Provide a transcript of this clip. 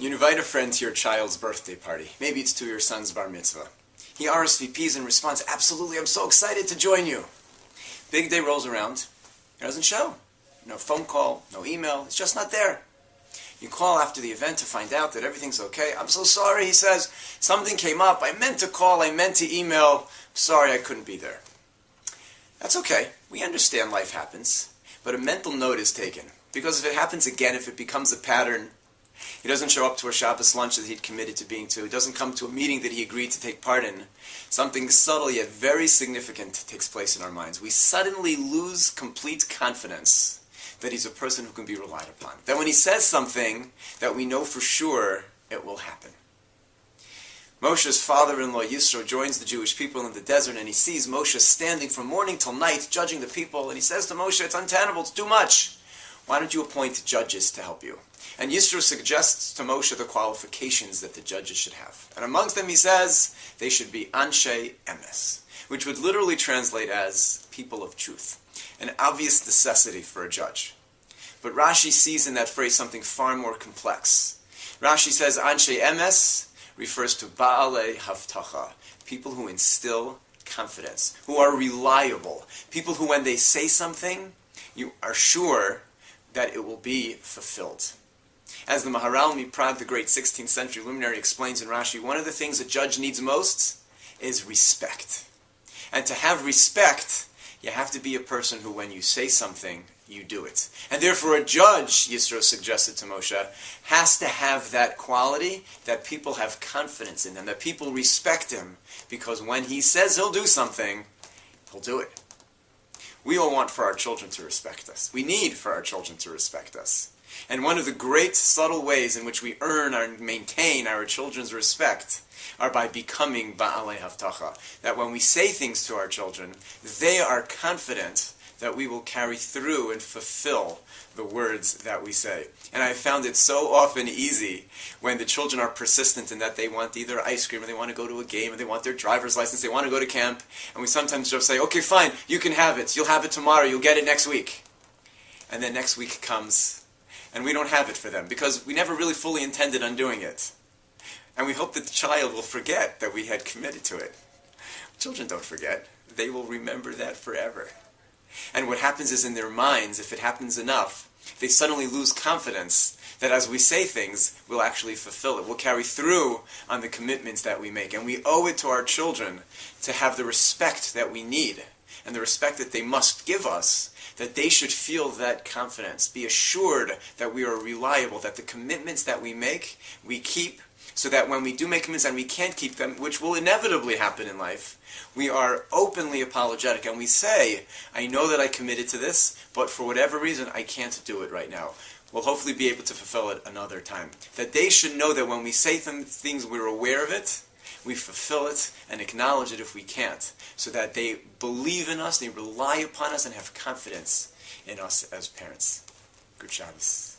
You invite a friend to your child's birthday party. Maybe it's to your son's bar mitzvah. He RSVPs and responds, "Absolutely, I'm so excited to join you." Big day rolls around. He doesn't show. No phone call, no email. It's just not there. You call after the event to find out that everything's okay. "I'm so sorry," he says. "Something came up. I meant to call. I meant to email. Sorry, I couldn't be there." That's okay. We understand life happens. But a mental note is taken. Because if it happens again, if it becomes a pattern, he doesn't show up to a Shabbos lunch that he'd committed to being to, he doesn't come to a meeting that he agreed to take part in, something subtle yet very significant takes place in our minds. We suddenly lose complete confidence that he's a person who can be relied upon. That when he says something, that we know for sure it will happen. Moshe's father-in-law YISRO joins the Jewish people in the desert, and he sees Moshe standing from morning till night judging the people, and he says to Moshe, "It's untenable, it's too much. Why don't you appoint judges to help you?" And YISRO suggests to Moshe the qualifications that the judges should have. And amongst them he says, they should be Anshe Emes, which would literally translate as people of truth. An obvious necessity for a judge. But Rashi sees in that phrase something far more complex. Rashi says Anshe Emes refers to Ba'alei Havtacha, people who instill confidence, who are reliable, people who when they say something, you are sure that it will be fulfilled. As the Maharal Miprag, the great 16th century luminary, explains in Rashi, one of the things a judge needs most is respect. And to have respect, you have to be a person who, when you say something, you do it. And therefore a judge, YISRO suggested to Moshe, has to have that quality that people have confidence in him, that people respect him, because when he says he'll do something, he'll do it. We all want for our children to respect us. We need for our children to respect us. And one of the great subtle ways in which we earn and maintain our children's respect are by becoming Ba'alei Havtacha. That when we say things to our children, they are confident that we will carry through and fulfill the words that we say. And I found it so often easy when the children are persistent in that they want either ice cream or they want to go to a game or they want their driver's license, they want to go to camp, and we sometimes just say, "Okay, fine, you can have it. You'll have it tomorrow. You'll get it next week." And then next week comes, and we don't have it for them because we never really fully intended on doing it. And we hope that the child will forget that we had committed to it. Children don't forget. They will remember that forever. And what happens is in their minds, if it happens enough, they suddenly lose confidence that as we say things, we'll actually fulfill it. We'll carry through on the commitments that we make. And we owe it to our children to have the respect that we need and the respect that they must give us, that they should feel that confidence, be assured that we are reliable, that the commitments that we make, we keep, so that when we do make commitments and we can't keep them, which will inevitably happen in life, we are openly apologetic and we say, "I know that I committed to this, but for whatever reason, I can't do it right now. We'll hopefully be able to fulfill it another time." That they should know that when we say things, we're aware of it, we fulfill it and acknowledge it if we can't, so that they believe in us, they rely upon us, and have confidence in us as parents. Good Shabbos.